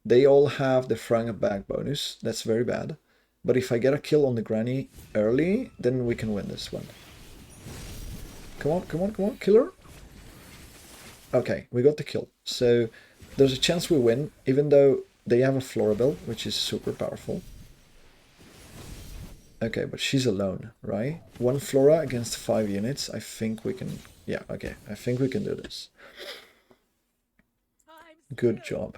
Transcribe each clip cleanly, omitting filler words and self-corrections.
They all have the frag bag bonus. That's very bad. But if I get a kill on the granny early, then we can win this one. Come on, come on, come on, kill her. Okay, we got the kill. So there's a chance we win, even though they have a Florabelle, which is super powerful. Okay, but she's alone, right? One Flora against 5 units. I think we can... Yeah, okay. I think we can do this. Good job.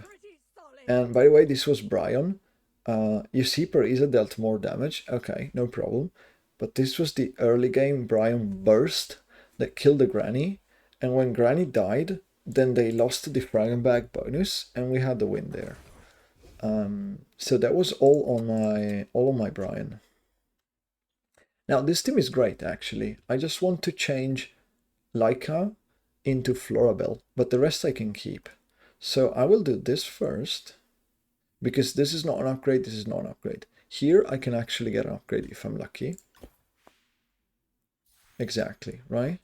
And by the way, this was Brian. You see Parisa dealt more damage. Okay, no problem. But this was the early game Brian burst that killed the granny. And when granny died, then they lost the frag and bag bonus, and we had the win there. So that was all on my Brian. Now this team is great actually. I just want to change Laika into Florabelle, but the rest I can keep. So I will do this first, because this is not an upgrade, this is not an upgrade. Here I can actually get an upgrade if I'm lucky. Exactly, right?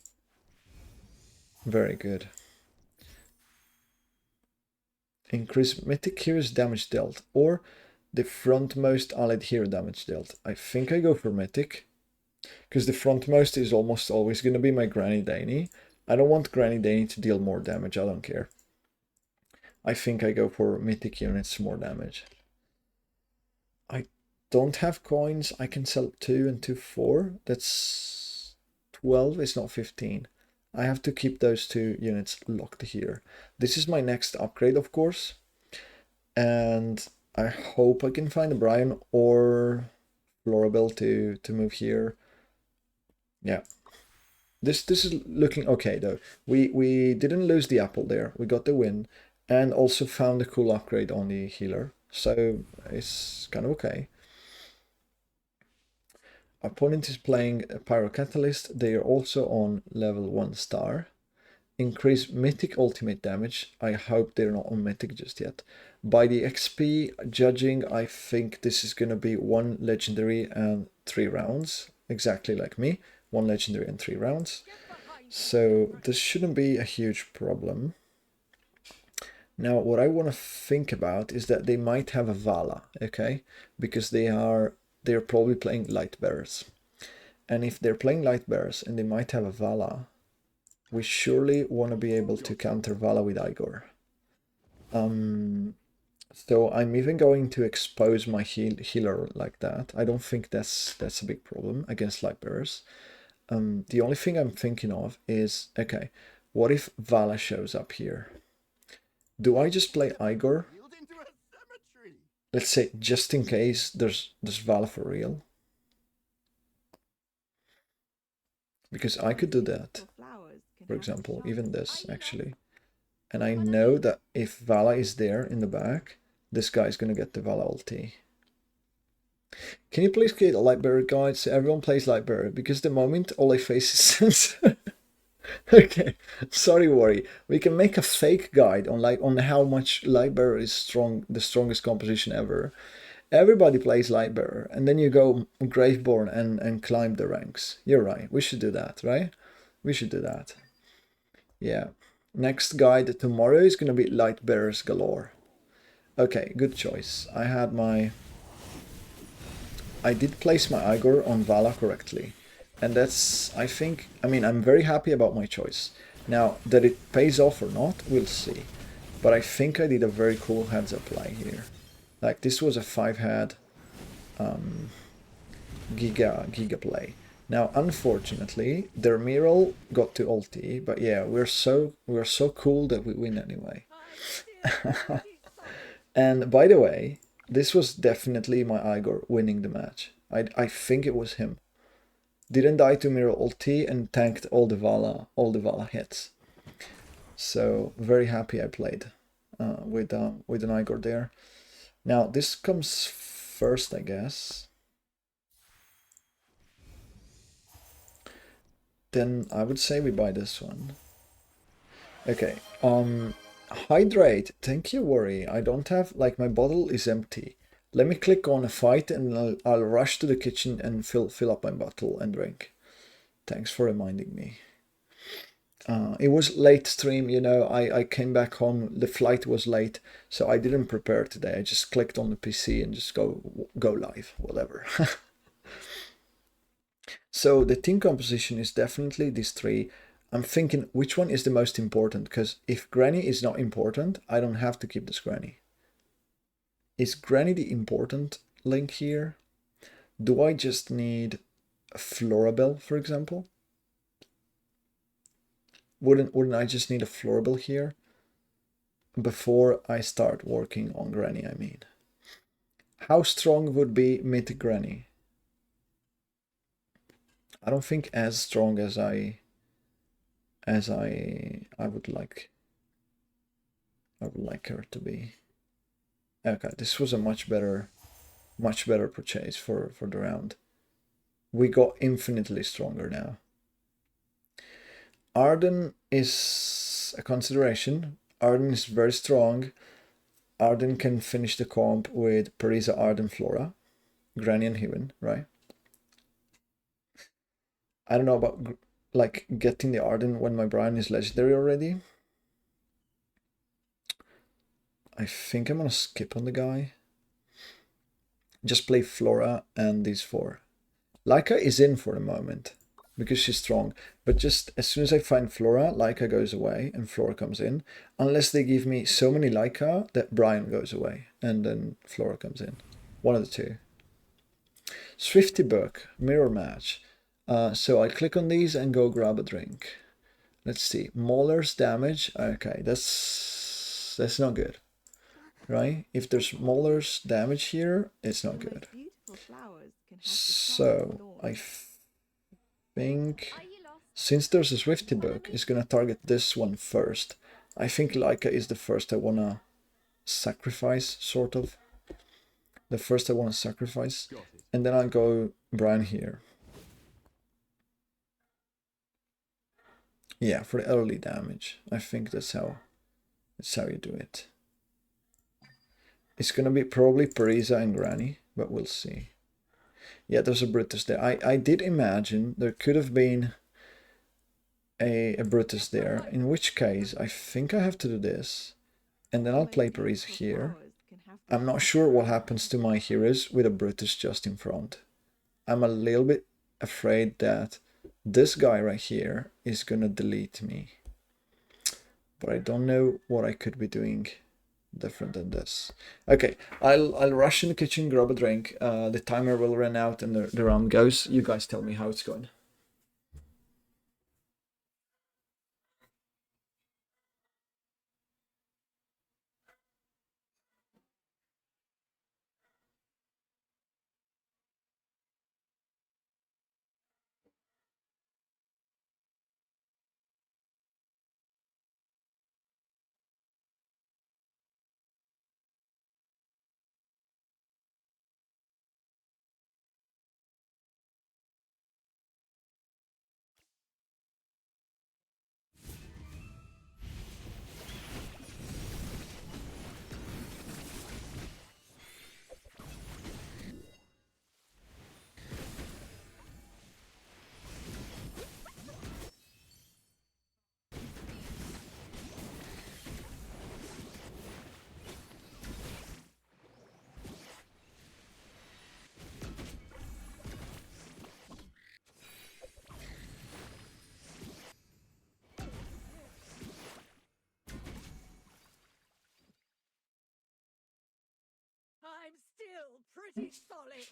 Very good. Increase Mythic Hero's damage dealt, or the frontmost allied hero damage dealt. I think I go for Mythic, because the frontmost is almost always going to be my Granny Dany. I don't want Granny Dany to deal more damage, I don't care. I think I go for Mythic units more damage. I don't have coins, I can sell 2 and 2 4. That's 12, it's not 15. I have to keep those 2 units locked here. This is my next upgrade, of course. And I hope I can find a Brian or Florabelle to move here. Yeah. This is looking okay though. We didn't lose the apple there. We got the win and also found a cool upgrade on the healer. So it's kind of okay. Opponent is playing a Pyro Catalyst. They are also on level 1 star. Increase Mythic ultimate damage. I hope they're not on Mythic just yet. By the XP judging, I think this is going to be 1 legendary and 3 rounds. Exactly like me. 1 legendary and 3 rounds. So this shouldn't be a huge problem. Now what I want to think about is that they might have a Vala, okay? Because they're probably playing Light Bearers. And if they're playing Light Bearers and they might have a Vala, we surely want to be able to counter Vala with Igor. So I'm even going to expose my healer like that. I don't think that's a big problem against Light Bearers. The only thing I'm thinking of is, okay, what if Vala shows up here? Do I just play Igor? Let's say just in case there's Vala for real. Because I could do that. For example, even this actually. And I know that if Vala is there in the back, this guy is going to get the Vala ulti. Can you please create a Lightbearer guide so everyone plays Lightbearer? Because the moment all I face is sense. Okay, sorry, worry. We can make a fake guide on how much Lightbearer is strong, the strongest composition ever. Everybody plays Lightbearer, and then you go Graveborn and climb the ranks. You're right. We should do that, right? We should do that. Yeah. Next guide tomorrow is going to be Lightbearers galore. Okay, good choice. I did place my Igor on Vala correctly. And that's, I think, I mean, I'm very happy about my choice. Now, that it pays off or not, we'll see. But I think I did a very cool heads-up play here. Like, this was a 5-head Giga play. Now, unfortunately, their Miral got to ulti, but yeah, we're so cool that we win anyway. And by the way, this was definitely my Igor winning the match. I think it was him. Didn't die to Miral ulti and tanked all the Vala hits. So very happy I played with an Igor there. Now this comes first, I guess. Then I would say we buy this one. Okay. Hydrate. Thank you, Worry. I don't have, like, my bottle is empty. Let me click on a fight and I'll rush to the kitchen and fill up my bottle and drink. Thanks for reminding me. It was late stream, you know, I came back home, the flight was late, so I didn't prepare today. I just clicked on the PC and just go live, whatever. So the team composition is definitely these three. I'm thinking which one is the most important, because if Granny is not important, I don't have to keep this Granny. Is Granny the important link here? Do I just need a Florabelle, for example? Wouldn't I just need a Florabelle here? Before I start working on Granny, I mean. How strong would be Mythic Granny? I don't think as strong as I would like her to be. Okay, this was a much better purchase for the round. We got infinitely stronger now. Arden is a consideration. Arden is very strong. Arden can finish the comp with Parisa, Arden, Flora, Granny and Heaven, right? I don't know about like getting the Arden when my Brian is legendary already. I think I'm gonna skip on the guy. Just play Flora and these four. Laika is in for the moment because she's strong. But just as soon as I find Flora, Laika goes away and Flora comes in. Unless they give me so many Laika that Brian goes away and then Flora comes in. One of the two. Swifty Book, mirror match. So I click on these and go grab a drink. Let's see. Mauler's damage. Okay, that's not good. Right? If there's Mauler's damage here, it's not good. So I think since there's a Swifty Book, it's gonna target this one first. I think Laika is the first I wanna sacrifice, sort of. The first I wanna sacrifice. And then I'll go Brian here. Yeah, for the early damage. I think that's how you do it. It's gonna be probably Parisa and Granny, but we'll see. Yeah, there's a Brutus there. I did imagine there could have been a Brutus there, in which case I think I have to do this. And then I'll play Parisa here. I'm not sure what happens to my heroes with a Brutus just in front. I'm a little bit afraid that this guy right here is gonna delete me. But I don't know what I could be doing different than this. Okay, I'll rush in the kitchen, grab a drink. The timer will run out and the round goes. You guys tell me how it's going. I'm still pretty solid.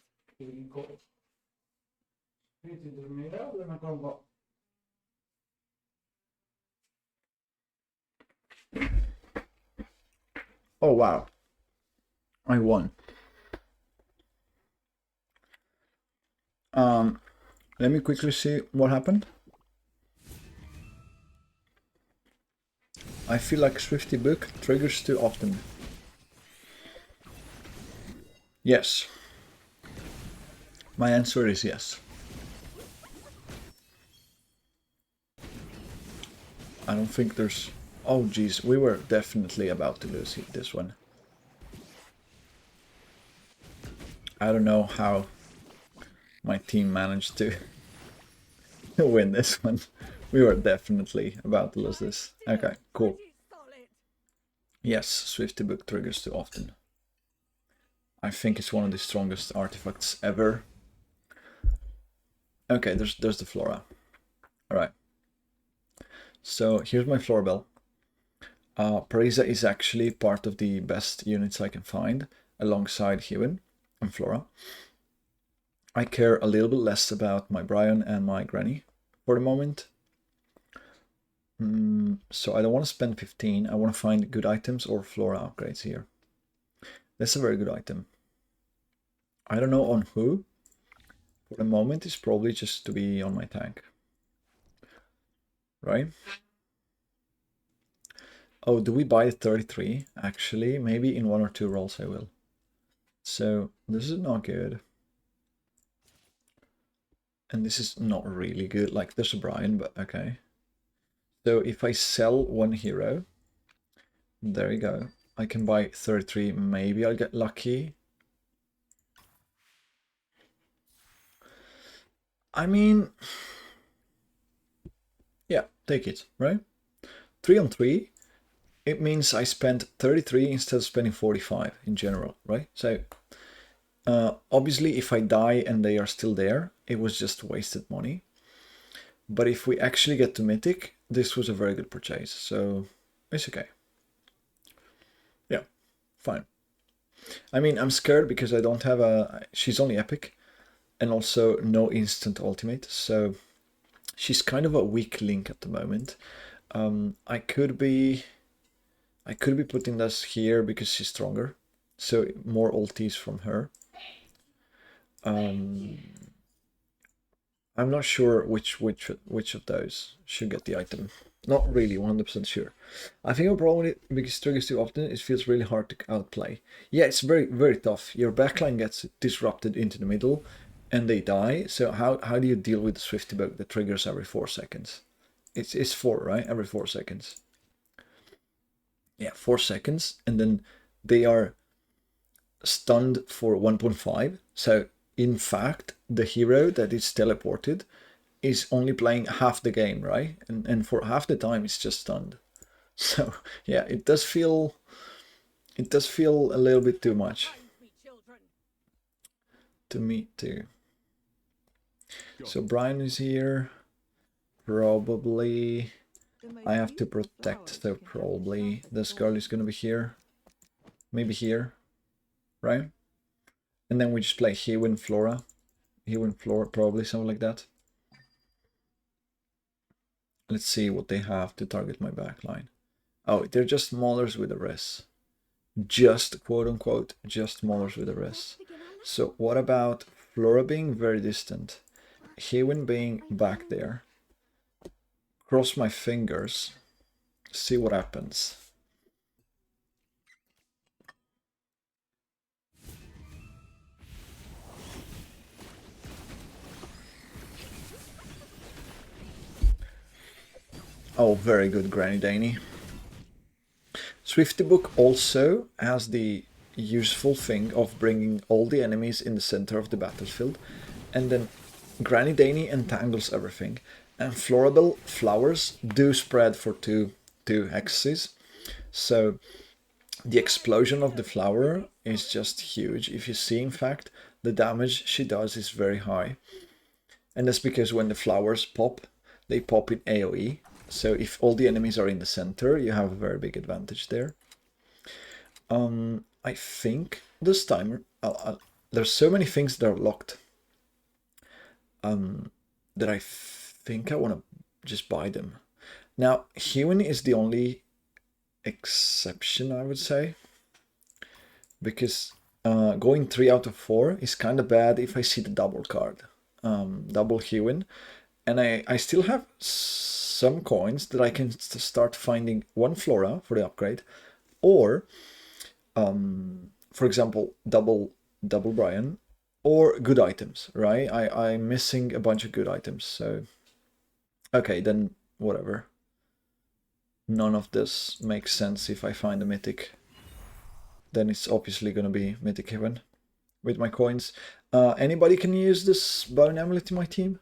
Oh wow, I won. Let me quickly see what happened. I feel like Swifty Book triggers too often. Yes. My answer is yes. I don't think there's... Oh geez, we were definitely about to lose this one. I don't know how my team managed to win this one. We were definitely about to lose this. I'm Okay, still cool. pretty solid. Yes, Swifty Book triggers too often. I think it's one of the strongest artifacts ever. Okay, there's the Flora. Alright. So here's my Flora Bell. Parisa is actually part of the best units I can find, alongside Hewin and Flora. I care a little bit less about my Brian and my Granny for the moment. So I don't want to spend 15. I want to find good items or Flora upgrades here. That's a very good item. I don't know on who. For the moment, it's probably just to be on my tank. Right? Oh, do we buy the 33? Actually, maybe in 1 or 2 rolls I will. So this is not good. And this is not really good. Like, there's a Brian, but okay. So if I sell 1 hero, there you go. I can buy 33. Maybe I'll get lucky. I mean, yeah, take it, right? 3 on 3. It means I spent 33 instead of spending 45 in general, right? So obviously if I die and they are still there, it was just wasted money. But if we actually get to Mythic, this was a very good purchase, so it's okay. Yeah, fine. I mean, I'm scared because I don't have a... She's only epic, and also no instant ultimate, so she's kind of a weak link at the moment. I could be putting this here because she's stronger, so more ultis from her. I'm not sure which of those should get the item. Not really 100% sure. I think I'm probably, because triggers too often, it feels really hard to outplay. Yeah, it's very, very tough. Your backline gets disrupted into the middle and they die. So how do you deal with the Swifty Bug that triggers every 4 seconds? It's 4, right? Every 4 seconds. Yeah, 4 seconds. And then they are stunned for 1.5. So in fact, the hero that is teleported is only playing half the game, right? And for half the time it's just stunned. So yeah, it does feel a little bit too much. To me too. So Brian is here. Probably I have to protect, so probably this girl is gonna be here. Maybe here, right? And then we just play Hewin Flora. Hewin Flora, probably something like that. Let's see what they have to target my backline. Oh, they're just maulers with a res. Just quote unquote, just maulers with a res. So what about Flora being very distant? Hewin being back there. Cross my fingers. See what happens. Oh, very good, Granny Danny. Swifty Book also has the useful thing of bringing all the enemies in the center of the battlefield, and then Granny Danny entangles everything, and Florable flowers do spread for two hexes, so the explosion of the flower is just huge. If you see, in fact, the damage she does is very high, and that's because when the flowers pop, they pop in AoE. So if all the enemies are in the center, you have a very big advantage there. I think this time there's so many things that are locked that I think I want to just buy them. Now, Hewin is the only exception, I would say, because going 3 out of 4 is kind of bad if I see the double card, double Hewin, and I still have some coins that I can start finding 1 Flora for the upgrade, or for example, double Brian, or good items, right? I'm missing a bunch of good items, so okay, then whatever. None of this makes sense. If I find a mythic, then it's obviously gonna be mythic heaven with my coins. Anybody can use this bone amulet in my team?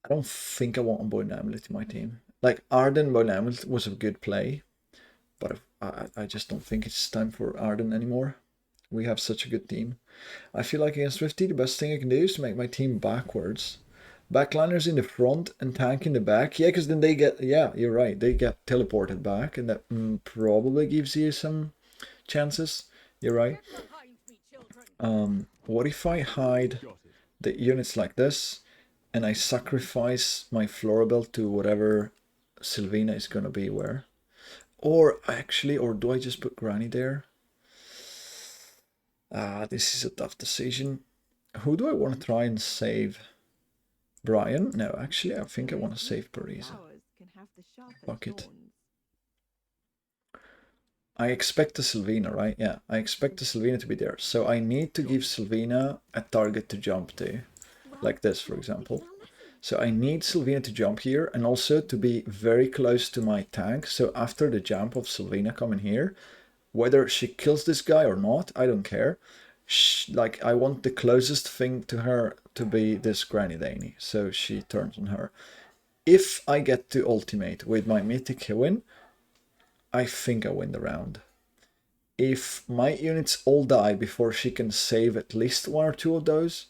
I don't think I want a Boyd Amulet in my team. Like, Arden Boyd Amulet was a good play, but I just don't think it's time for Arden anymore. We have such a good team. I feel like against Swifty, the best thing I can do is to make my team backwards. Backliners in the front and tank in the back. Yeah, because then they get, yeah, you're right, they get teleported back, and that probably gives you some chances. You're right. Get behind me, children. What if I hide the units like this, and I sacrifice my Florabelle to whatever Sylvina is gonna be where? Or actually, or do I just put Granny there? This is a tough decision. Who do I want to try and save? Brian? No, actually, I think I want to save Parisa. Fuck it. I expect the Sylvina, right? Yeah, I expect the Sylvina to be there. So I need to give Sylvina a target to jump to. Like this, for example. So I need Sylvina to jump here and also to be very close to my tank. So after the jump of Sylvina coming here, whether she kills this guy or not, I don't care. Like, I want the closest thing to her to be this Granny Danny, so she turns on her. If I get to ultimate with my Mythic win, I think I win the round. If my units all die before she can save at least one or two of those,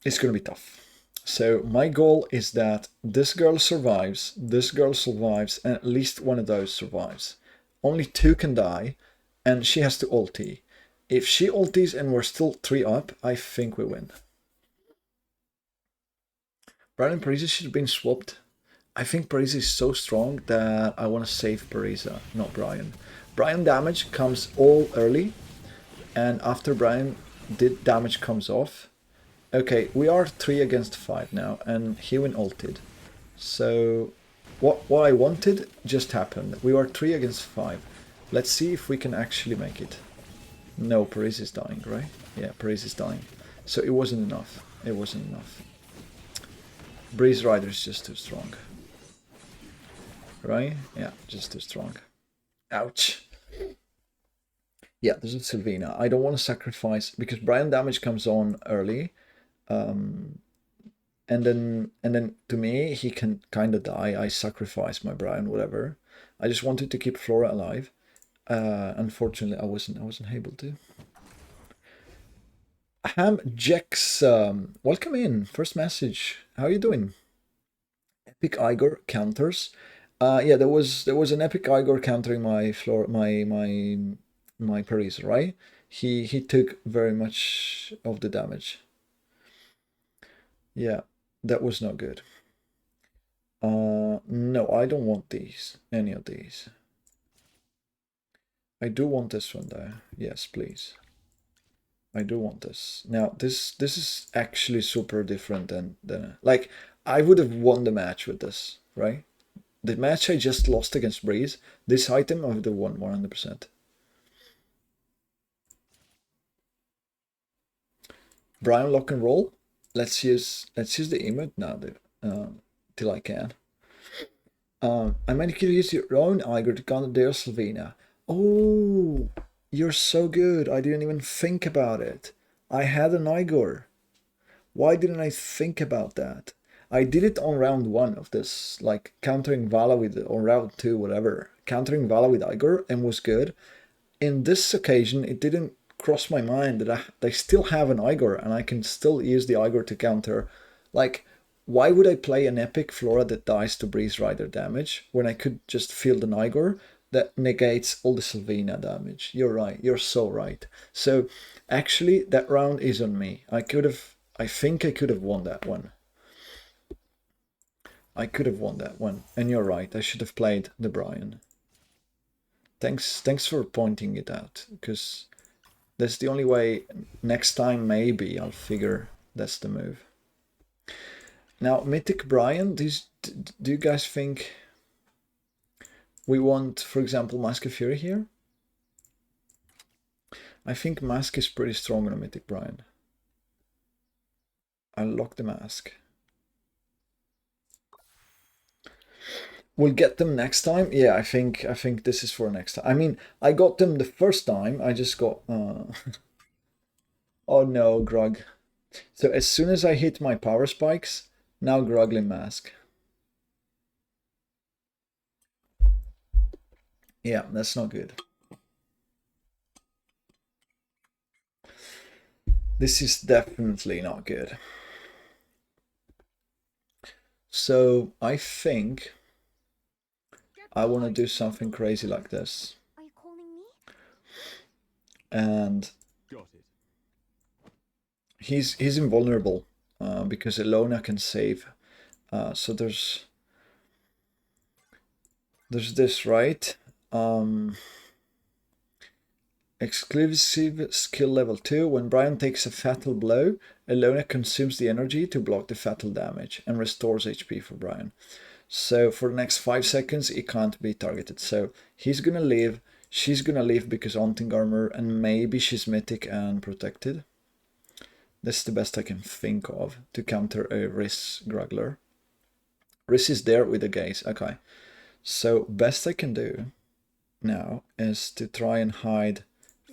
it's gonna be tough. So my goal is that this girl survives, and at least one of those survives. Only two can die, and she has to ulti. If she ultis and we're still 3 up, I think we win. Brian and Parisa should have been swapped. I think Parisa is so strong that I want to save Parisa, not Brian. Brian damage comes all early, and after Brian did damage comes off. Okay, we are 3 against 5 now, and Hewin ulted. So what I wanted just happened. We are 3 against 5. Let's see if we can actually make it. No, Paris is dying, right? Yeah, Paris is dying. So it wasn't enough. It wasn't enough. Breeze Rider is just too strong. Right? Yeah, just too strong. Ouch. Yeah, this is Sylvina. I don't want to sacrifice because Brian damage comes on early. And then to me he can kind of die. I sacrifice my Brian, whatever. I just wanted to keep Flora alive. Unfortunately, I wasn't able to. Ham Jex, welcome in. First message. How are you doing? Epic Igor counters. Yeah, there was an epic Igor countering my my Paris, right? He took very much of the damage. Yeah, that was not good. No, I don't want these. Any of these. I do want this one though. Yes, please. I do want this. Now, this is actually super different than like, I would have won the match with this, right? The match I just lost against Breeze, this item I would have won 100%. Brian lock and roll. Let's use the emote now, till I can. I meant you use your own Igor to counter their Sylvina. Oh, you're so good. I didn't even think about it. I had an Igor. Why didn't I think about that? I did it on round 1 of this, like countering Vala with, or round 2, whatever. Countering Vala with Igor and was good. In this occasion, it didn't cross my mind that I still have an Igor and I can still use the Igor to counter. Like, why would I play an epic Flora that dies to Breeze Rider damage when I could just field an Igor that negates all the Sylvina damage? You're right. You're so right. So actually, that round is on me. I think I could have won that one. I could have won that one. And you're right. I should have played the Brian. Thanks for pointing it out, because that's the only way. Next time maybe I'll figure that's the move. Now, Mythic Brian, do you guys think we want, for example, Mask of Fury here? I think Mask is pretty strong on a Mythic Brian. I'll lock the Mask. We'll get them next time. Yeah, I think this is for next time. I mean, I got them the first time. I just got... Oh no, Grug. So as soon as I hit my power spikes, now Gruggling Mask. Yeah, that's not good. This is definitely not good. So I think I want to do something crazy like this. Are you calling me? And Got it. he's invulnerable because Elona can save. So there's this, right? Exclusive skill level 2. When Brian takes a fatal blow, Elona consumes the energy to block the fatal damage and restores HP for Brian. So for the next 5 seconds, he can't be targeted. So he's gonna leave. She's gonna leave because Haunting Armor, and maybe she's Mythic and Protected. That's the best I can think of to counter a Riss Gruggler. Riss is there with a gaze. Okay. So best I can do now is to try and hide,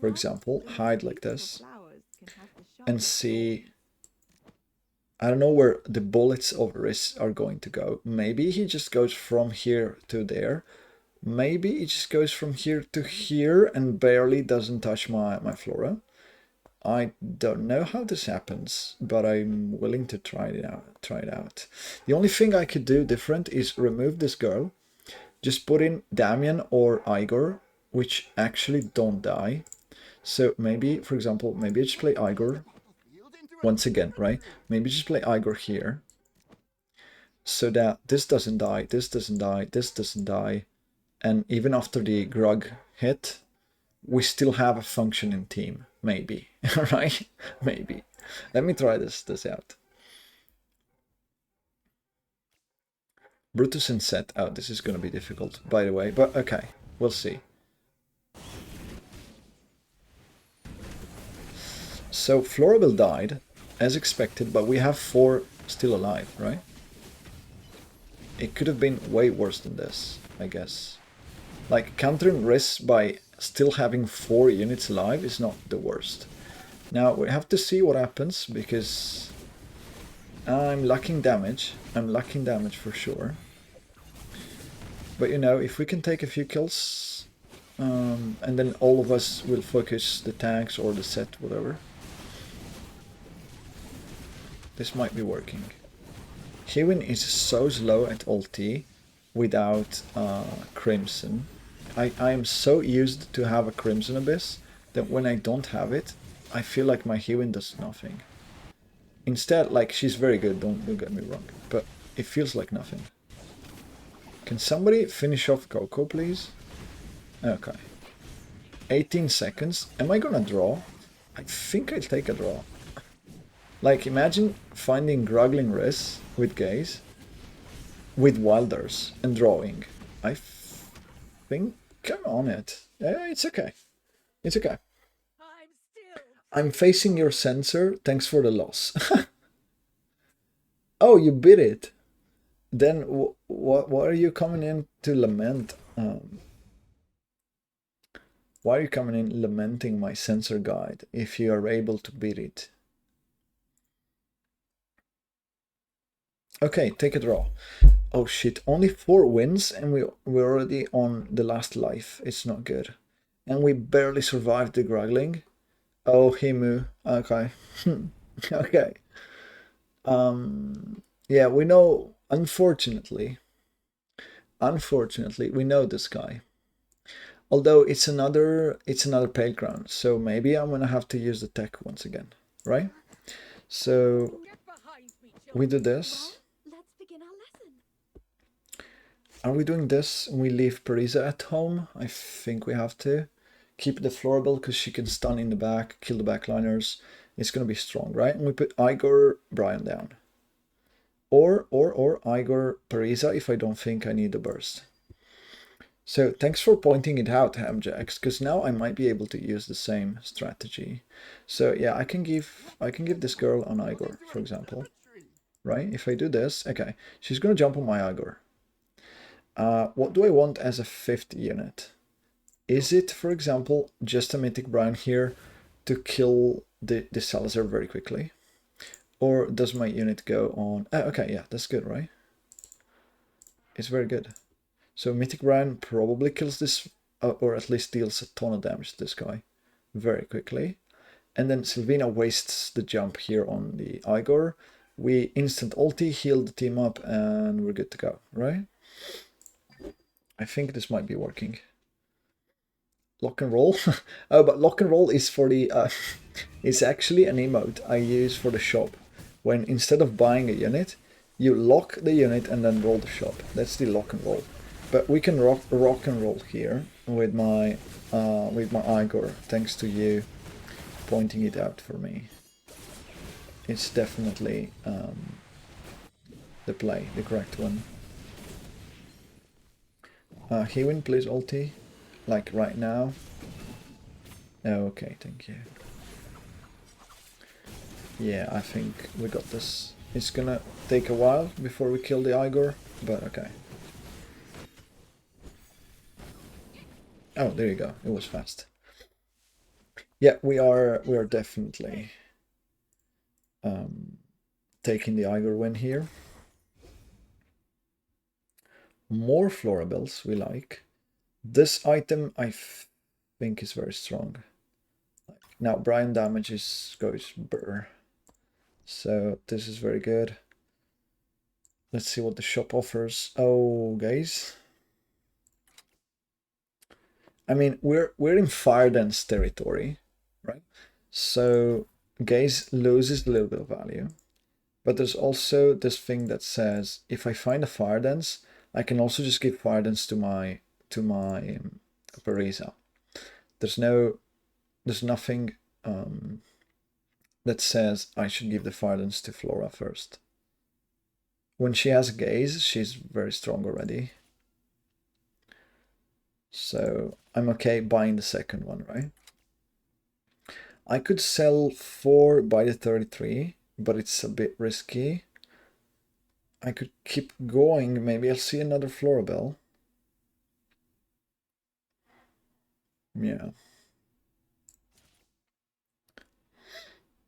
for example, hide like this and see. I don't know where the bullets of Riss are going to go. Maybe he just goes from here to there. Maybe it just goes from here to here and barely doesn't touch my flora. I don't know how this happens, but I'm willing to try it out. The only thing I could do different is remove this girl, just put in Damien or Igor, which actually don't die. So maybe, for example, maybe I just play Igor once again, right? Maybe just play Igor here, so that this doesn't die, this doesn't die, this doesn't die, and even after the Grug hit, we still have a functioning team. Maybe, right? Maybe. Let me try this out. Brutus and Set. Oh, this is going to be difficult, by the way. But okay, we'll see. So Floribel died, as expected, but we have 4 still alive, right? It could have been way worse than this, I guess. Like, countering Riss by still having 4 units alive is not the worst. Now, we have to see what happens, because I'm lacking damage. I'm lacking damage for sure. But, you know, if we can take a few kills, and then all of us will focus the tanks or the set, whatever. This might be working. Hewin is so slow at ulti without Crimson. I am so used to have a Crimson Abyss that when I don't have it, I feel like my Hewin does nothing. Instead, like, she's very good, don't get me wrong, but it feels like nothing. Can somebody finish off Coco, please? Okay. 18 seconds. Am I gonna draw? I think I'll take a draw. Like, imagine finding Gruggling Riss with Gaze, with Wilders, and drawing. I think I'm on it. Yeah, it's okay. It's okay. I'm facing your sensor. Thanks for the loss. Oh, you beat it. Then what are you coming in to lament? Why are you coming in lamenting my sensor guide if you are able to beat it? Okay, take a draw. Oh shit, only 4 wins and we're already on the last life. It's not good. And we barely survived the Gruggling. Oh, Himu. Okay. Okay. Yeah, we know, unfortunately, we know this guy. Although it's another pale crown, so maybe I'm gonna have to use the tech once again, right? So we do this. Let's begin our lesson. Are we doing this and we leave Parisa at home? I think we have to. Keep the Floribel because she can stun in the back, kill the backliners. It's gonna be strong, right? And we put Igor Brian down. Or Igor Parisa if I don't think I need the burst. So thanks for pointing it out, Hamjax, because now I might be able to use the same strategy. So yeah, I can give this girl an Igor, for example. Right? If I do this, okay, she's gonna jump on my Igor. What do I want as a 5th unit? Is it, for example, just a Mythic Brian here to kill the Salazar very quickly? Or does my unit go on? Okay, yeah, that's good, right? It's very good. So Mythic Ryan probably kills this, or at least deals a ton of damage to this guy very quickly. And then Sylvina wastes the jump here on the Igor. We instant ulti, heal the team up, and we're good to go, right? I think this might be working. Lock and roll. Oh, but lock and roll is for the it's actually an emote I use for the shop. When instead of buying a unit, you lock the unit and then roll the shop. That's the lock and roll. But we can rock and roll here with my Igor, thanks to you pointing it out for me. It's definitely the play, the correct one. Hewin, please ulti. Like right now. Oh, okay, thank you. Yeah, I think we got this. It's gonna take a while before we kill the Igor, but okay. Oh, there you go. It was fast. Yeah, we are definitely taking the Igor win here. More Florabells we like. This item I think is very strong. Now Brian damage goes burr. So this is very good. Let's see what the shop offers. Oh, guys. I mean, we're in Fire Dance territory, right? So Gaze loses a little bit of value. But there's also this thing that says if I find a Fire Dance, I can also just give Fire Dance to my Parisa. There's nothing that says I should give the Fire Dance to Flora first. When she has Gaze, she's very strong already. So I'm okay buying the second one, right? I could sell 4 by the 33, but it's a bit risky. I could keep going. Maybe I'll see another Florabelle. Yeah.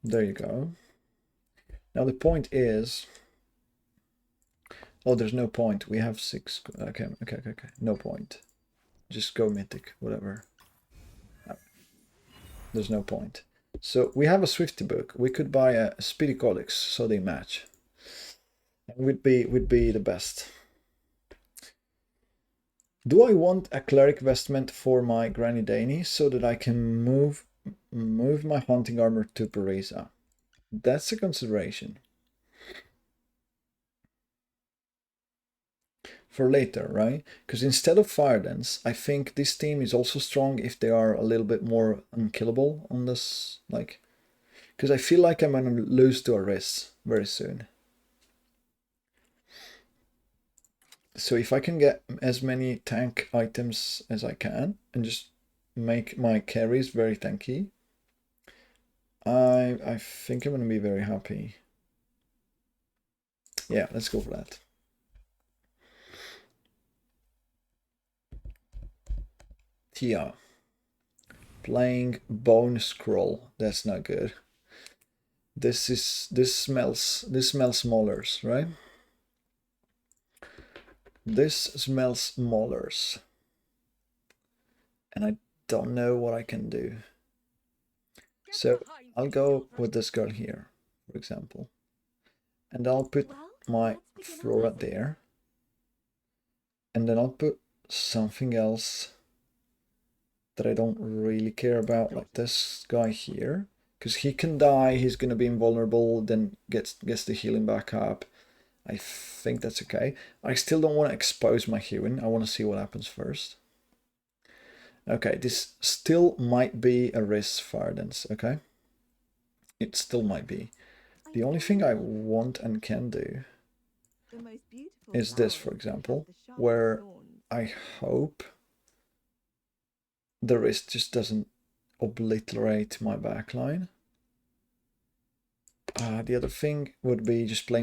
There you go. Now the point is... Oh, there's no point. We have 6. Okay. No point. Just go Mythic, whatever. There's no point. So we have a Swifty book. We could buy a Speedy Codex so they match. Would be the best. Do I want a cleric vestment for my Granny Dany so that I can move my hunting armor to Parisa? That's a consideration. For later, right? Because instead of Fire Dance, I think this team is also strong if they are a little bit more unkillable on this, like... Because I feel like I'm gonna lose to Aris very soon. So if I can get as many tank items as I can and just make my carries very tanky, I think I'm gonna be very happy. Yeah, let's go for that. Tia. Playing Bone Scroll. That's not good. This smells Maulers, right? This smells Maulers. And I don't know what I can do. So I'll go with this girl here, for example. And I'll put my Flora there. And then I'll put something else that I don't really care about, like this guy here. Because he can die, he's going to be invulnerable, then gets the healing back up. I think that's okay. I still don't want to expose my Hewin. I want to see what happens first. Okay, this still might be a Riz Fire Dance, okay? It still might be. The only thing I want and can do is this, for example, where I hope the wrist just doesn't obliterate my backline. The other thing would be just playing with